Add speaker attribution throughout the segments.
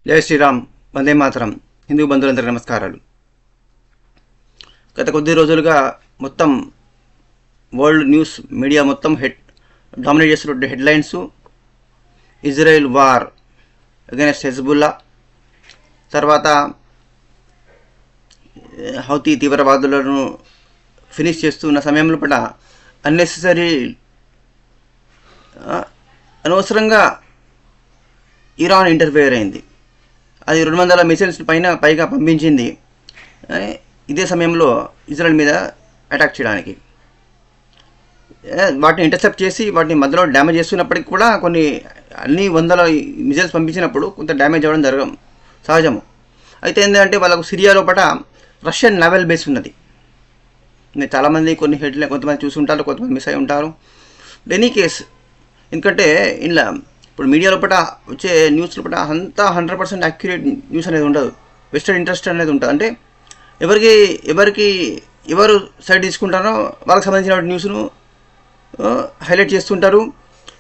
Speaker 1: జై శ్రీరామ్, వందే మాతరం. హిందూ బంధువులందరికీ నమస్కారాలు. గత కొద్ది రోజులుగా మొత్తం వరల్డ్ న్యూస్ మీడియా మొత్తం డామినేట్ చేస్తున్న headlines Israel war against Hezbollah, తర్వాత హౌతీ తీవ్రవాదులను ఫినిష్ చేస్తున్న సమయంలో పట అన్నెసెసరీ అనవసరంగా ఇరాన్ ఇంటర్ఫియర్ అయింది. అది 200 మిసైల్స్ పైగా పంపించింది ఇదే సమయంలో ఇజ్రాయెల్ మీద అటాక్ చేయడానికి. వాటిని ఇంటర్సెప్ట్ చేసి వాటిని మధ్యలో డ్యామేజ్ చేస్తున్నప్పటికీ కూడా అన్ని 100 మిసైల్స్ పంపించినప్పుడు కొంత డ్యామేజ్ అవ్వడం సహజము. అయితే ఏంటంటే వాళ్ళకు సిరియా లోపల రష్యన్ నావల్ బేస్ ఉన్నది. చాలామంది కొంతమంది చూసి ఉంటారు, కొంతమంది మిస్ అయి ఉంటారు. ఎనీ కేస్, ఎందుకంటే ఇలా ఇప్పుడు మీడియా లోపల వచ్చే న్యూస్ లోపల అంతా 100% యాక్యురేట్ న్యూస్ అనేది ఉండదు. వెస్టర్న్ ఇంట్రెస్ట్ అనేది ఉంటుంది. అంటే ఎవరు సైడ్ తీసుకుంటారో వాళ్ళకి సంబంధించిన న్యూస్ను హైలైట్ చేస్తుంటారు.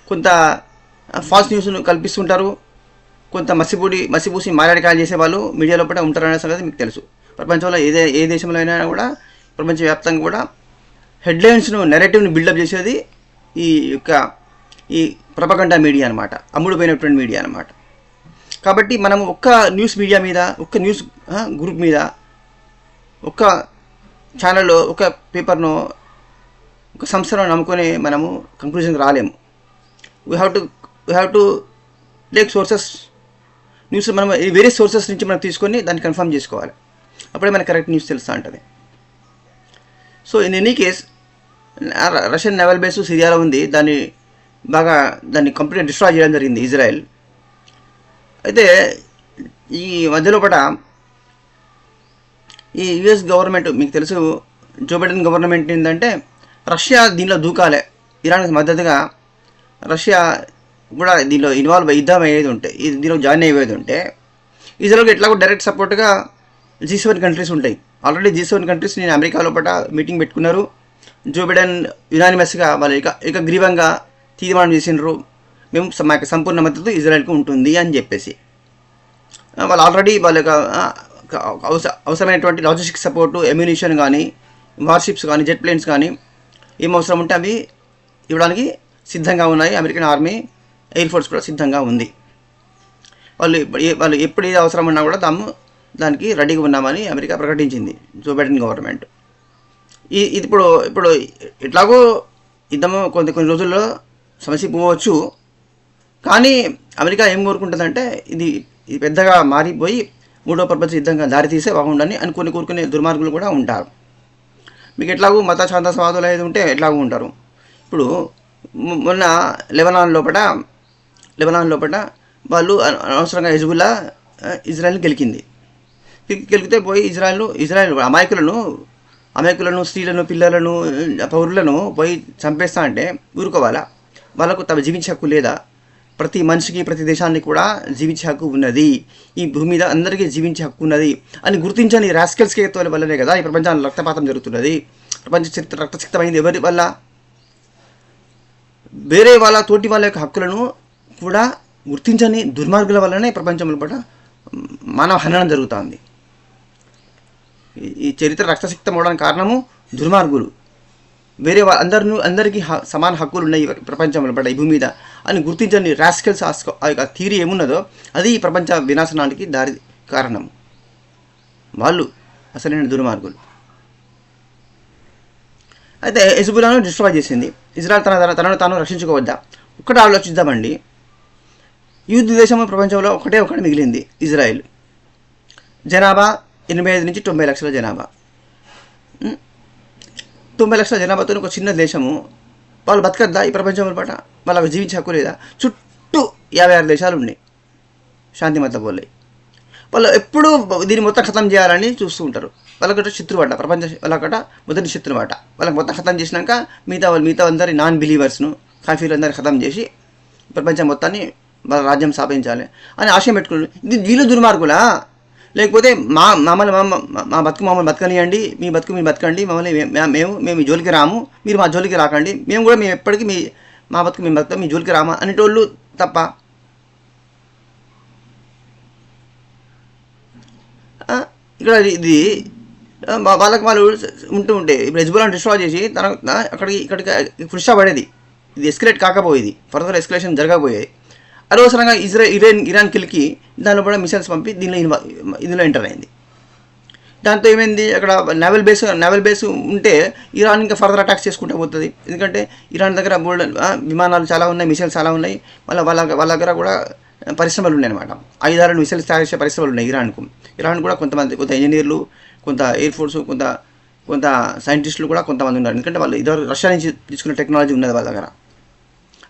Speaker 1: కొంత ఫాల్స్ న్యూస్ను కల్పిస్తుంటారు. కొంత మసిపూసి మారేడుకాయలు చేసే వాళ్ళు మీడియా లోపల ఉంటారనే సంగతి మీకు తెలుసు. ప్రపంచంలో ఏ దేశంలో అయినా కూడా ప్రపంచవ్యాప్తంగా కూడా హెడ్లైన్స్ను నెరేటివ్ని బిల్డప్ చేసేది ఈ ప్రపగండా మీడియా అనమాట, అమ్ముడుపోయినటువంటి మీడియా అనమాట. కాబట్టి మనం ఒక్క న్యూస్ మీడియా మీద, ఒక్క న్యూస్ గ్రూప్ మీద, ఒక్క ఛానల్లో, ఒక పేపర్ను, ఒక సంస్థను నమ్ముకొని మనము కంక్లూజన్కి రాలేము. We have to take sources. News మనం వేరే సోర్సెస్ నుంచి మనం తీసుకొని దాన్ని కన్ఫర్మ్ చేసుకోవాలి. అప్పుడే మనకు కరెక్ట్ న్యూస్ తెలుస్తూ ఉంటుంది. So in any case, Russian naval base సిరియాలో ఉంది. దాన్ని కంప్లీట్ డిస్ట్రాయ్ చేయడం జరిగింది ఇజ్రాయెల్. అయితే ఈ మధ్యలో ఈ యుఎస్ గవర్నమెంట్, మీకు తెలుసు, జో బైడెన్ గవర్నమెంట్ ఏంటంటే రష్యా దీనిలో దూకాలే, ఇరాన్కి మద్దతుగా రష్యా కూడా దీనిలో ఇన్వాల్వ్ యుద్ధం అయ్యేది ఉంటే, దీనిలో జాయిన్ అయ్యేది ఉంటే ఇజ్రాయెల్కి ఎట్లాగో డైరెక్ట్ సపోర్ట్గా G7 కంట్రీస్ ఉంటాయి. ఆల్రెడీ G7 కంట్రీస్ నేను అమెరికా లోపల మీటింగ్ పెట్టుకున్నారు. జో బైడెన్ యునానిమస్గా వాళ్ళు ఏకగ్రీవంగా తీర్మానం చేసినారు, మేము మాకు సంపూర్ణ మద్దతు ఇజ్రాయెల్కి ఉంటుంది అని చెప్పేసి. వాళ్ళు ఆల్రెడీ వాళ్ళ అవసరమైనటువంటి లాజిస్టిక్ సపోర్టు, ఎమ్యునిషన్ కానీ, వార్షిప్స్ కానీ, జెట్ ప్లేన్స్ కానీ ఏం అవసరం ఉంటే అవి ఇవ్వడానికి సిద్ధంగా ఉన్నాయి. అమెరికన్ ఆర్మీ, ఎయిర్ ఫోర్స్ కూడా సిద్ధంగా ఉంది. వాళ్ళు ఎప్పుడు ఏది అవసరం ఉన్నా కూడా దానికి రెడీగా ఉన్నామని అమెరికా ప్రకటించింది, జో బైడెన్ గవర్నమెంట్. ఇది ఇప్పుడు ఎట్లాగో యుద్ధము కొన్ని రోజుల్లో సమస్య పోవచ్చు. కానీ అమెరికా ఏం కోరుకుంటుందంటే ఇది పెద్దగా మారిపోయి మూడో ప్రపంచ యుద్ధంగా దారితీసే బాగుండని కోరుకునే దుర్మార్గులు కూడా ఉంటారు. మీకు ఎట్లాగూ మత ఛాందసవాదులు అనేది ఉంటే ఎట్లాగూ ఉంటారు. ఇప్పుడు మొన్న లెబనాన్ లోపల వాళ్ళు అనవసరంగా హెజ్బుల్లా ఇజ్రాయెల్ని గెలికితే పోయి ఇజ్రాయెల్ అమాయకులను, స్త్రీలను, పిల్లలను, పౌరులను పోయి చంపేస్తా అంటే ఊరుకోవాలా? వాళ్ళకు తమ జీవించే హక్కు లేదా? ప్రతి మనిషికి, ప్రతి దేశానికి కూడా జీవించే హక్కు ఉన్నది. ఈ భూమి మీద అందరికీ జీవించే హక్కు ఉన్నది అని గుర్తించని రాస్కెల్స్కి వల్లనే కదా ఈ ప్రపంచానికి రక్తపాతం జరుగుతున్నది. ప్రపంచ చరిత్ర రక్తసిక్తమైంది ఎవరి వల్ల? వేరే తోటి వాళ్ళ యొక్క హక్కులను కూడా గుర్తించని దుర్మార్గుల వల్లనే ప్రపంచంలో కూడా మానవ హననం జరుగుతుంది. ఈ చరిత్ర రక్తసిక్తం అవడానికి కారణము దుర్మార్గులు. వేరే అందరికీ సమాన హక్కులు ఉన్నాయి ప్రపంచంలో ఈ భూమి మీద అని గుర్తించని రాస్కెల్స్ ఆ యొక్క థియరీ ఏమున్నదో అది ఈ ప్రపంచ వినాశనానికి దారి కారణం. వాళ్ళు అసలైన దుర్మార్గులు. అయితే హెజ్బుల్లాను డిస్ట్రాయ్ చేసింది ఇజ్రాయెల్. తనను తాను రక్షించుకోవద్దా? ఒక్కటే ఆలోచిద్దామండి. యూత్ దేశం ప్రపంచంలో ఒకటే మిగిలింది ఇజ్రాయెల్. జనాభా 85 నుంచి 90 లక్షల జనాభా. 90 లక్షల జనాభాతో ఒక చిన్న దేశము. వాళ్ళు బతకద్దా ఈ ప్రపంచంలో పాట? వాళ్ళకు జీవించే హక్కు లేదా? చుట్టూ 56 దేశాలు ఉన్నాయి శాంతి మత పోలే. వాళ్ళు ఎప్పుడూ దీన్ని మొత్తం ఖతం చేయాలని చూస్తూ ఉంటారు. వాళ్ళకట శత్రువాట, వాళ్ళకట మొదటి శత్రువాట. వాళ్ళకి మొత్తం ఖతం చేసినాక మిగతా అందరి నాన్ బిలీవర్స్ను, కాఫీలు అందరినీ ఖతం చేసి ప్రపంచం మొత్తాన్ని వాళ్ళ రాజ్యం స్థాపించాలి అని ఆశయం పెట్టుకున్నారు. ఇది వీళ్ళు దుర్మార్గులా? లేకపోతే మా బతుకు మమ్మల్ని బతకనియండి, మీ బతుకు మీరు బతకండి, మేము మీ జోలికి రాము, మీరు మా జోలికి రాకండి, మేము ఎప్పటికీ మా బతుకు మేము బతుకుతాం, మీ జోలికి రామా అనేటోళ్ళు తప్ప ఇక్కడ ఇది వాళ్ళకి వాళ్ళు ఉంటే ఇప్పుడు హెజ్బుల్లాని డిస్ట్రాయ్ చేసి ఇక్కడికి ఫుల్ స్టాప్ పడేది. ఇది ఎస్కలేట్ కాకపోయేది, ఫర్దర్ ఎస్కలేషన్ జరగకపోయేది. అనవసరంగా ఇరాన్ కిల్కి దానిలో కూడా మిసైల్స్ పంపి ఇందులో ఎంటర్ అయింది. దాంతో ఏమైంది, అక్కడ నేవల్ బేస్ ఉంటే ఇరాన్ ఇంకా ఫర్దర్ అటాక్స్ చేసుకుంటూ పోతుంది. ఎందుకంటే ఇరాన్ దగ్గర విమానాలు చాలా ఉన్నాయి, మిసైల్స్ చాలా ఉన్నాయి, వాళ్ళ దగ్గర కూడా పరిశ్రమలు ఉన్నాయి అనమాట. ఆయుధాలను మిసైల్స్ తయారు చేసే పరిశ్రమలు ఉన్నాయి ఇరాన్ కూడా కొంత ఇంజనీర్లు, కొంత ఎయిర్ ఫోర్సు, కొంత సైంటిస్టులు కూడా కొంతమంది ఉన్నారు. ఎందుకంటే వాళ్ళు ఇదివరకు రష్యా నుంచి తీసుకునే టెక్నాలజీ ఉన్నది వాళ్ళ దగ్గర.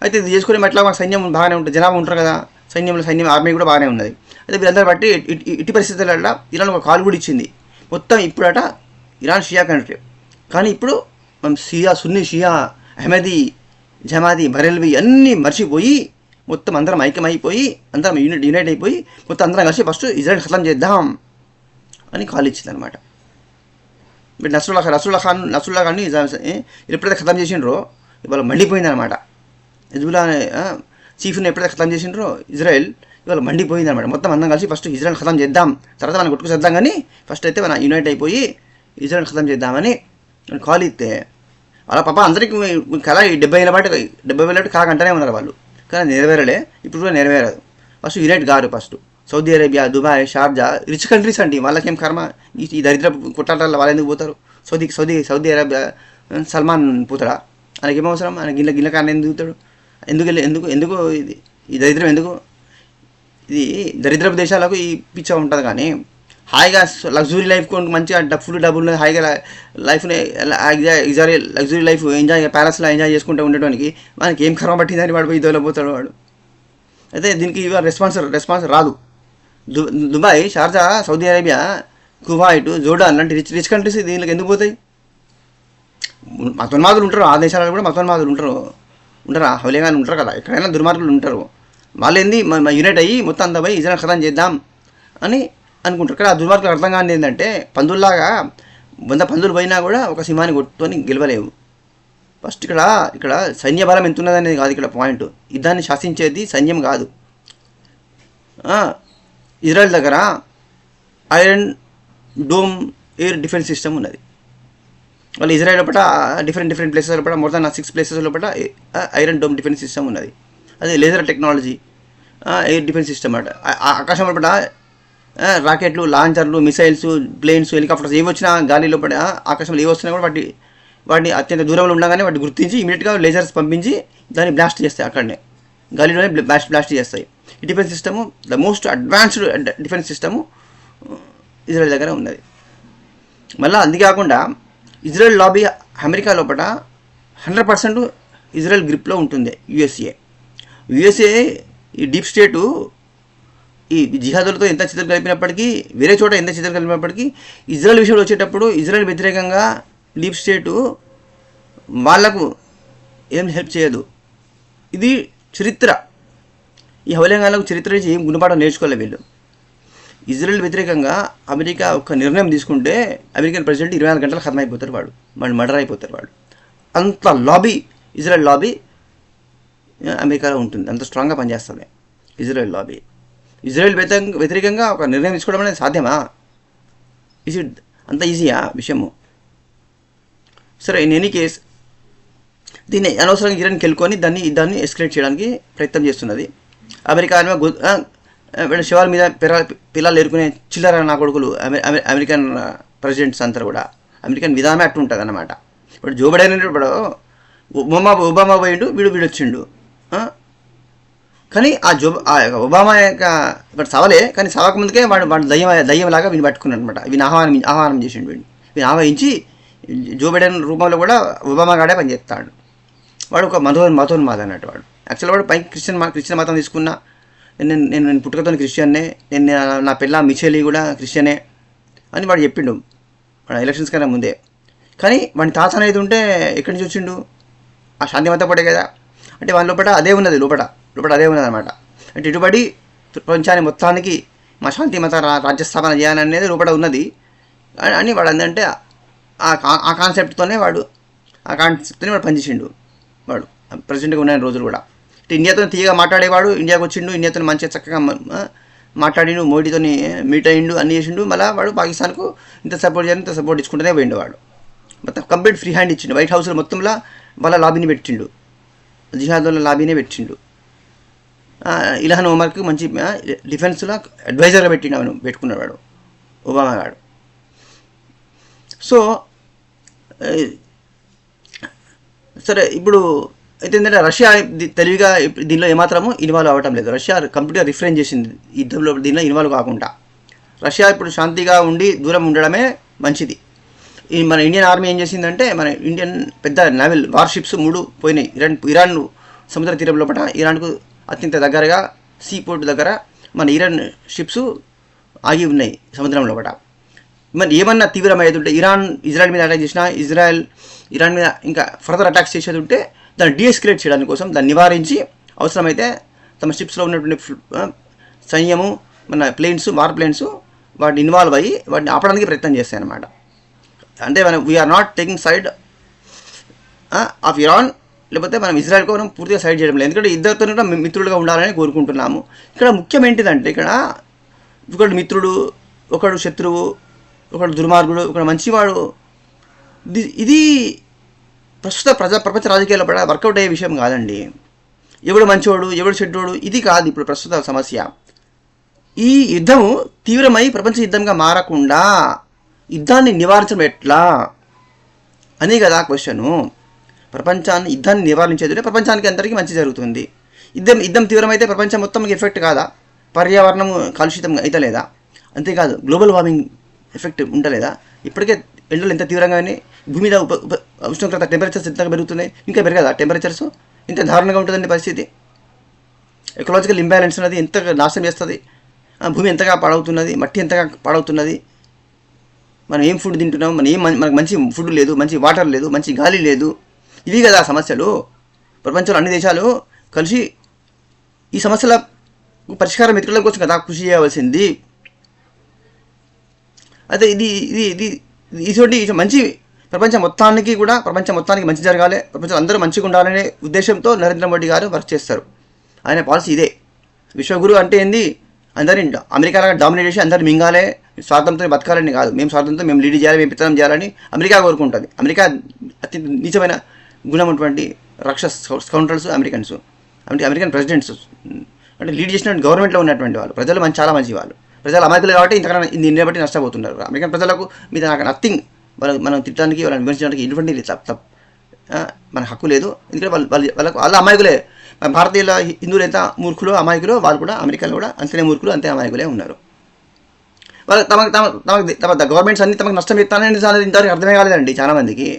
Speaker 1: అయితే ఇది చేసుకునే ఎట్లా సైన్యం బాగానే ఉంటుంది, జనాభా ఉంటారు కదా, సైన్యం ఆర్మీ కూడా బాగానే ఉన్నది. అయితే వీళ్ళందరూ బట్టి ఇట్టి పరిస్థితులలో ఇరాన్ ఒక కాల్ కూడా ఇచ్చింది. మొత్తం ఇప్పుడట ఇరాన్ షియా కంట్రీ, కానీ ఇప్పుడు మనం సున్నీ షియా, అహ్మదీ, జమాదీ, బరెల్వి అన్నీ మర్చిపోయి మొత్తం అందరం ఐక్యమైపోయి అందరం యునైట్ అయిపోయి మొత్తం అందరం కలిసి ఫస్ట్ ఇజ్రాయెల్ ఖతం చేద్దాం అని కాల్ ఇచ్చింది అనమాట. ఇప్పుడు నస్రుల్లా ఖాన్ని ఎప్పుడైతే ఖతం చేసిండ్రో ఇవాళ మండిపోయిందనమాట. హెజ్బుల్లా చీఫ్ని ఎప్పుడైతే ఖతం చేసిండ్రో ఇజ్రాయెల్ ఇవాళ మండిపోయింది అనమాట. మొత్తం అందరం కలిసి ఫస్ట్ ఇజ్రాయెల్ ఖతం చేద్దాం, తర్వాత మనం కొట్టుకు చేద్దాం, కానీ ఫస్ట్ అయితే మనం యునైట్ అయిపోయి ఇజ్రాయెల్ ఖతం చేద్దామని కాల్ ఇస్తే వాళ్ళ పాప అందరికీ కళ 70,000 కళ అంటూనే ఉన్నారు వాళ్ళు, కానీ నెరవేరలే, ఇప్పుడు కూడా నెరవేరదు. ఫస్ట్ యునైట్ గారు first Saudi Arabia, Dubai, Sharjah rich countries అండి, వాళ్ళకేం కర్మ, ఈ దరిద్ర కొట్లాటాల వాళ్ళు ఎందుకు పోతారు? సౌదీ అరేబియా సల్మాన్ పోతాడా? ఆయనకి ఏం అవసరం? ఆయన గిన్నె కానీ ఎందుకు దిగుతాడు? ఎందుకు ఈ దరిద్రం ఎందుకు? ఇది దరిద్రపు దేశాలకు ఈ పిచ్చ ఉంటుంది, కానీ హాయిగా లగ్జరీ లైఫ్ మంచిగా ఫుల్ డబ్బులు హాయిగా లైఫ్ని లగ్జరీ లైఫ్ ప్యాలెస్లో ఎంజాయ్ చేసుకుంటూ ఉండటానికి మనకి ఏం కర్మ పట్టిందని వాడు పోయి పోతాడు వాడు. అయితే దీనికి రెస్పాన్స్ రాదు. Dubai, Sharjah, Saudi Arabia, Kuwait, Jordan లాంటి రిచ్ కంట్రీస్ దీనికి ఎందుకు పోతాయి? మతోన్మాదులు ఉంటారు, ఆ దేశాలలో కూడా మతోన్మాదులు ఉంటారు, హౌలేగానే ఉంటారు కదా, ఎక్కడైనా దుర్మార్గులు ఉంటారు. వాళ్ళు ఏంది యునైట్ అయ్యి మొత్తం అంతా పోయి ఇజ్రాయెల్ ఖతం చేద్దాం అని అనుకుంటారు. కానీ ఆ దుర్మార్గులకు అర్థం కాని ఏంటంటే పందుల్లాగా 100 పందులు పోయినా కూడా ఒక సింహాన్ని కొట్టుకొని గెలవలేవు. ఫస్ట్ ఇక్కడ సైన్య బలం ఎంత ఉన్నదనేది కాదు ఇక్కడ పాయింట్, యుద్ధాన్ని శాసించేది సైన్యం కాదు. ఇజ్రాయెల్ దగ్గర iron dome air defence system ఉన్నది. వాళ్ళు ఇజ్రాయెల్ లోపల డిఫరెంట్ ప్లేసెస్ లోపల మోర్ దాన్ 6 ప్లేసెస్ లోపల ఐరన్ డోమ్ డిఫెన్స్ సిస్టమ్ ఉన్నది. అది laser technology air defence system అన్నమాట. ఆకాశం లోపల రాకెట్లు, లాంచర్లు, మిసైల్స్, ప్లేన్స్, హెలికాప్టర్స్ ఏవి వచ్చినా గాలి లోపల ఆకాశంలో ఏవి వస్తున్నా కూడా వాటిని అత్యంత దూరంలో ఉండగానే వాటిని గుర్తించి ఇమీడియట్గా లేజర్స్ పంపించి దాన్ని బ్లాస్ట్ చేస్తాయి, అక్కడనే గాలిలోనే బ్లాస్ట్ చేస్తాయి. ఈ defence system the most advanced defence system Israel దగ్గర ఉన్నది. మళ్ళీ అంతేకాకుండా ఇజ్రాయెల్ లాబీ అమెరికా లోపల 100% ఇజ్రాయెల్ గ్రిప్లో ఉంటుంది. యుఎస్ఏ ఈ డీప్ స్టేటు ఈ జిహాదులతో ఎంత చిత్రం కలిపినప్పటికీ, వేరే చోట ఎంత చిత్రం కలిపినప్పటికీ ఇజ్రాయెల్ విషయంలో వచ్చేటప్పుడు ఇజ్రాయెల్ వ్యతిరేకంగా డీప్ స్టేటు వాళ్లకు ఏం హెల్ప్ చేయదు. ఇది చరిత్ర. ఈ హౌలేగాలకు చరిత్ర నుంచి ఏం గుణపాఠం నేర్చుకోలేదు వీళ్ళు. ఇజ్రాయెల్ వ్యతిరేకంగా అమెరికా ఒక నిర్ణయం తీసుకుంటే అమెరికన్ ప్రెసిడెంట్ 24 గంటలు ఖతం అయిపోతారు, వాడు మర్డర్ అయిపోతారు వాడు. అంత లాబీ, ఇజ్రాయెల్ లాబీ అమెరికాలో ఉంటుంది, అంత స్ట్రాంగ్గా పనిచేస్తుంది ఇజ్రాయెల్ లాబీ. ఇజ్రాయెల్ వ్యతిరేకంగా ఒక నిర్ణయం తీసుకోవడం అనేది సాధ్యమా? అంత ఈజీయా విషయము? సరే, ఇన్ ఎనీ కేస్ దీన్ని అనవసరంగా ఇరాన్ కెలుకొని దాన్ని ఎస్కలేట్ చేయడానికి ప్రయత్నం చేస్తున్నది అమెరికా. శివాల మీద పిల్లలు ఎరుకునే చిల్లర నా కొడుకులు అమెరికన్ ప్రెసిడెంట్స్ అంతా కూడా అమెరికన్ విధానమే అట్టు ఉంటుంది అన్నమాట. ఇప్పుడు జో బైడెన్ ఇప్పుడు ఒబామా పోయిండు, వీడు వచ్చిండు. కానీ ఒబామా యొక్క ఇప్పుడు సవలే, కానీ సవక ముందుకే వాడు దయ్యంలాగా వీని పట్టుకున్నాడు అనమాట. వీని ఆహ్వానం చేసిండు, వీని ఆహ్వానించి జో బైడెన్ రూపంలో కూడా ఒబామా గాడే పనిచేస్తాడు. వాడు ఒక మతోన్మాద అన్నట్టు. వాడు యాక్చువల్గా వాడు పైకి క్రిస్టియన్ మతం తీసుకున్నా, నేను పుట్టుకతో క్రిస్టియన్నే, నా పిల్ల మిచెలి కూడా క్రిస్టియనే అని వాడు చెప్పిండు వాడు ఎలక్షన్స్ కన్నా ముందే. కానీ వాడి తాత అనేది ఉంటే ఎక్కడి నుంచి వచ్చిండు? ఆ శాంతి మతం పడే కదా. అంటే వాళ్ళ లోపల అదే ఉన్నది, లోపల అదే ఉన్నది అనమాట. అంటే ఇటుబడి ప్రపంచాన్ని మొత్తానికి మా శాంతి మత రాజ్యస్థాపన చేయాలనేది లోపల ఉన్నది అని వాడు అందంటే ఆ కాన్సెప్ట్తోనే వాడు పనిచేసిండు. వాడు ప్రెసిడెంట్గా ఉన్న రోజులు కూడా ఇండియాతో తీయగా మాట్లాడేవాడు, ఇండియాకి వచ్చిండు, ఇండియాతో మంచిగా చక్కగా మాట్లాడిండు, మోడీతోని మీట్ అయ్యిండు, అన్నీ చేసిండు. మళ్ళీ వాడు పాకిస్తాన్కు ఇంత సపోర్ట్ చేయాలి, ఇంత సపోర్ట్ ఇచ్చుకుంటూనే పోయిండు. వాడు మొత్తం కంప్లీట్ ఫ్రీ హ్యాండ్ ఇచ్చిండు. వైట్ హౌస్లో మొత్తంలో వాళ్ళ లాబీని పెట్టిండు, జిహాద్ వాళ్ళ లాబీనే పెట్టిండు. ఇల్హాన్ ఒమర్కి మంచి డిఫెన్స్లో అడ్వైజర్గా పెట్టిండు, అవను పెట్టుకున్నాడు వాడు ఒబామా గాడు. సో సరే, ఇప్పుడు అయితే ఏంటంటే రష్యా తెలివిగా దీనిలో ఏమాత్రము ఇన్వాల్వ్ అవ్వటం లేదు. రష్యా కంప్లీట్గా రిఫ్రెయిన్ చేసింది యుద్ధంలో, దీనిలో ఇన్వాల్వ్ కాకుండా. రష్యా ఇప్పుడు శాంతిగా ఉండి దూరం ఉండడమే మంచిది. ఈ మన ఇండియన్ ఆర్మీ ఏం చేసిందంటే, మన ఇండియన్ పెద్ద నావల్ వార్షిప్స్ 3 పోయినాయి. ఇరాన్ సముద్ర తీరం లోపల ఇరాన్కు అత్యంత దగ్గరగా సీ పోర్ట్ దగ్గర మన ఇరాన్ షిప్స్ ఆగి ఉన్నాయి సముద్రం లోపల. మరి ఏమన్నా తీవ్రమయ్యేది ఉంటే, ఇజ్రాయెల్ మీద అటాక్ చేసినా, ఇరాన్ మీద ఇంకా ఫర్దర్ అటాక్స్ చేసేది ఉంటే దాన్ని డీఎస్కలేట్ చేయడానికి కోసం, దాన్ని నివారించి అవసరమైతే తమ షిప్స్లో ఉన్నటువంటి సైన్యము, మన ప్లేన్స్, వార్ ప్లేన్స్ వాటిని ఇన్వాల్వ్ అయ్యి వాటిని ఆపడానికి ప్రయత్నం చేస్తాయి అన్నమాట. అంటే మనం we are not taking side of Iran, లేకపోతే మనం ఇజ్రాయెల్కి మనం పూర్తిగా సైడ్ చేయడం లేదు. ఎందుకంటే ఇద్దరితో కూడా మిత్రులుగా ఉండాలని కోరుకుంటున్నాము. ఇక్కడ ముఖ్యం ఏంటిదంటే, ఇక్కడ ఒకడు మిత్రుడు, ఒకడు శత్రువు, ఒకడు దుర్మార్గుడు, ఒకడు మంచివాడు, ఇది ప్రస్తుత ప్రపంచ రాజకీయాల్లో కూడా వర్కౌట్ అయ్యే విషయం కాదండి. ఎవడు మంచివాడు, ఎవడు చెడ్డోడు, ఇది కాదు ఇప్పుడు ప్రస్తుత సమస్య. ఈ యుద్ధము తీవ్రమై ప్రపంచ యుద్ధంగా మారకుండా యుద్ధాన్ని నివారించడం ఎట్లా అనే కదా క్వశ్చను. యుద్ధాన్ని నివారించేది ప్రపంచానికి అందరికీ మంచి జరుగుతుంది. యుద్ధం తీవ్రమైతే ప్రపంచం మొత్తం ఎఫెక్ట్ కాదా? పర్యావరణం కలుషితం అయితే లేదా? అంతేకాదు గ్లోబల్ వార్మింగ్ ఎఫెక్ట్ ఉండలేదా? ఇప్పటికే ఎండలు ఎంత తీవ్రంగానే భూమి మీద ఉష్ణోగ్రత టెంపరేచర్స్ ఎంతగా పెరుగుతున్నాయి, ఇంకా పెరగదా టెంపరేచర్స్? ఇంత దారుణంగా ఉంటుందండి పరిస్థితి. ఎకలాజికల్ ఇంబ్యాలెన్స్ అనేది ఎంతగా నాశనం చేస్తుంది. భూమి ఎంతగా పాడవుతున్నది, మట్టి ఎంతగా పాడవుతున్నది. మనం ఏం ఫుడ్ తింటున్నాం, మనకు మంచి ఫుడ్ లేదు, మంచి వాటర్ లేదు, మంచి గాలి లేదు. ఇవి కదా సమస్యలు. ప్రపంచంలో అన్ని దేశాలు కలిసి ఈ సమస్యల పరిష్కారం వెతకడం కోసం కదా కృషి చేయవలసింది. అయితే ఇటువంటి మంచి ప్రపంచం మొత్తానికి మంచి జరగాలి, ప్రపంచం అందరూ మంచిగా ఉండాలనే ఉద్దేశంతో నరేంద్ర మోడీ గారు వర్క్ చేస్తారు. ఆయన పాలసీ ఇదే. విశ్వగురు అంటే ఏంది? అందరినీ అమెరికా డామినేట్ చేసి అందరిని మింగాలే, స్వార్థంతో బతకాలని కాదు. మేము లీడ్ చేయాలి, మేము పిత్తనం చేయాలని అమెరికా కోరుకుంటుంది. అమెరికా అత్యంత నీచమైన గుణం ఉన్నటువంటి రక్షస్ స్కౌండ్రల్స్ అమెరికన్స్, అంటే అమెరికన్ ప్రెసిడెంట్స్, అంటే లీడ్ చేసినటువంటి గవర్నమెంట్లో ఉన్నటువంటి వాళ్ళు. ప్రజలు చాలా మంచి వాళ్ళు. ప్రజలు అమాయకులు కాబట్టి ఇంతకన్నా దీన్ని బట్టి నష్టపోతున్నారు. అమెరికన్ ప్రజలకు మీద నాకు నథింగ్, మనం తిట్టడానికి, వాళ్ళని విమర్శించడానికి ఎటువంటి మన హక్కు లేదు. ఎందుకంటే వాళ్ళ అమాయకులే. భారతీయుల హిందువులు ఎంత మూర్ఖులు అమాయకులు, వాళ్ళు కూడా అమెరికాలో కూడా అంతనే మూర్ఖులు, అంతే అమాయకులే ఉన్నారు. వాళ్ళు తమ గవర్నమెంట్స్ అన్ని తమకు నష్టం ఇస్తానని ఇంతవరకు అర్థమే కాలేదండి చాలామందికి.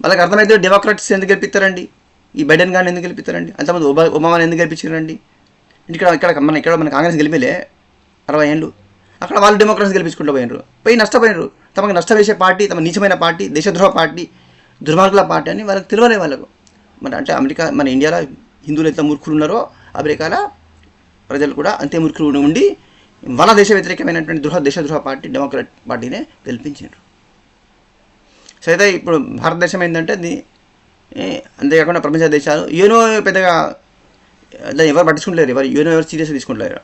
Speaker 1: వాళ్ళకి అర్థమైతే డెమోక్రాట్స్ ఎందుకు గెలిపిస్తారండి? ఈ బైడెన్ గారిని ఎందుకు గెలిపిస్తారండి? అంతమంది ఒబామాని ఎందుకు గెలిపించారండి? ఇక్కడ మన కాంగ్రెస్ గెలిపేలే 60 ఏళ్ళు. అక్కడ వాళ్ళు డెమోక్రసీ గెలిపించుకుంటూ పోయి నష్టపోయినారు. తమకు నష్టం వేసే పార్టీ, తమ నీచమైన పార్టీ, దేశద్రోహ పార్టీ, దుర్మార్గుల పార్టీ అని వాళ్ళకి తెలియలే వాళ్ళకు. అంటే మన ఇండియాలో హిందువులు ఎంత మూర్ఖులు ఉన్నారో అమెరికాలో ప్రజలు కూడా అంతే మూర్ఖులు ఉండి వాళ్ళ దేశ వ్యతిరేకమైనటువంటి దేశద్రోహ పార్టీ డెమోక్రాట్ పార్టీనే గెలిపించారు. సో అయితే ఇప్పుడు భారతదేశం ఏంటంటే అంతేకాకుండా ప్రపంచ దేశాలు యూనో పెద్దగా దాన్ని ఎవరు పట్టించుకుంటలేరు. యూనో ఎవరు సీరియస్గా తీసుకుంటలేరు.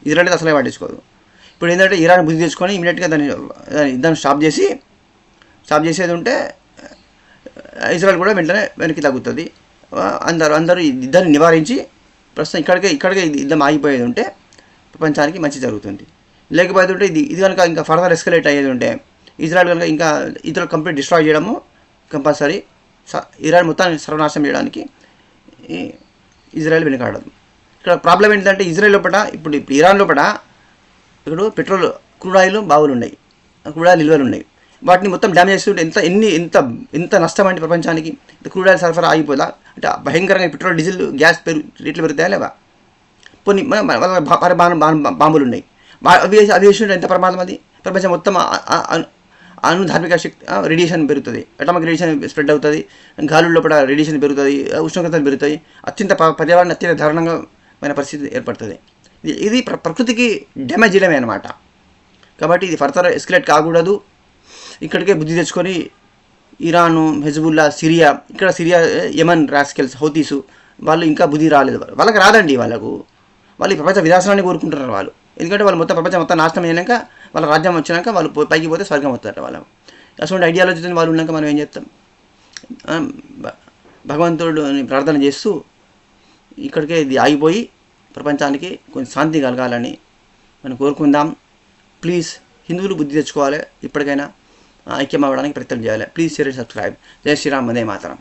Speaker 1: ఇజ్రాయెల్ అయితే అసలే పట్టించుకోదు. ఇప్పుడు ఏంటంటే ఇరాన్ బుద్ధి తెచ్చుకొని ఇమీడియట్గా దాన్ని స్టాప్ చేసేది ఉంటే ఇజ్రాయెల్ కూడా వెంటనే వెనక్కి తగ్గుతుంది. అందరూ యుద్ధాన్ని నివారించి ప్రస్తుతం ఇక్కడికే యుద్ధం ఆగిపోయేది ఉంటే ప్రపంచానికి మంచి జరుగుతుంది. లేకపోతే ఉంటే ఇది కనుక ఇంకా ఫర్దర్ ఎస్కలేట్ అయ్యేది ఉంటే ఇజ్రాయెల్ కనుక ఇంకా ఇతరులు కంప్లీట్ డిస్ట్రాయ్ చేయడము కంపల్సరీ. ఇరాన్ మొత్తాన్ని సర్వనాశనం చేయడానికి ఇజ్రాయెల్ వెనుకాడదు. ఇక్కడ ప్రాబ్లం ఏంటంటే ఇజ్రాయెల్ లోపల ఇప్పుడు ఇరాన్ లోపల ఇక్కడ పెట్రోల్, క్రూడ్ ఆయిల్ బావులు ఉన్నాయి, క్రూడ్ ఆయిల్ నిల్వలు ఉన్నాయి. వాటిని మొత్తం డ్యామేజ్ చేస్తుంటే ఎంత నష్టం అంటే ప్రపంచానికి. క్రూడ్ ఆయిల్ సరఫరా ఆగిపోదా అంటే భయంకరంగా పెట్రోల్, డీజిల్, గ్యాస్ రేట్లు పెరుగుతాయా లేవా? కొన్ని బాంబులు ఉన్నాయి, అవి వేస్తుంటే ఎంత ప్రమాదం అది. ప్రపంచం మొత్తం ధార్మిక శక్తి రేడియేషన్ పెరుగుతుంది, అటామిక్ రేడియేషన్ స్ప్రెడ్ అవుతుంది, గాలుల లోపల రేడియేషన్ పెరుగుతుంది, ఉష్ణోగ్రతలు పెరుగుతాయి, పర్యావరణ అత్యంత దారుణంగా పరిస్థితి ఏర్పడుతుంది. ఇది ప్రకృతికి డ్యామేజ్ చేయడమే అనమాట. కాబట్టి ఇది ఫర్దర్ ఎస్కలేట్ కాకూడదు. ఇక్కడికే బుద్ధి తెచ్చుకొని Iran, Hezbollah, Syria, Yemen rascals, Houthis వాళ్ళు ఇంకా బుద్ధి రాలేదు. వాళ్ళకి రాదండి. వాళ్ళు ఈ ప్రపంచ వినాశనాన్ని కోరుకుంటున్నారు. వాళ్ళు ఎందుకంటే వాళ్ళు మొత్తం ప్రపంచం మొత్తం నాశనం అయినాక వాళ్ళ రాజ్యం వచ్చినాక వాళ్ళు పైకి పోతే స్వర్గం వస్తారు వాళ్ళు. అసలు ఐడియాలజీతో వాళ్ళు ఉన్నాక మనం ఏం చేస్తాం? భగవంతుడిని ప్రార్థన చేస్తూ ఇక్కడికే ఇది ఆగిపోయి ప్రపంచానికి కొంచెం శాంతి కలగాలని మనం కోరుకుందాం. ప్లీజ్ హిందువులు బుద్ధి తెచ్చుకోవాలి, ఇప్పటికైనా ఐక్యం అవ్వడానికి ప్రయత్నం చేయాలి. Please share and subscribe. జై శ్రీరామ్, వందే మాతరం.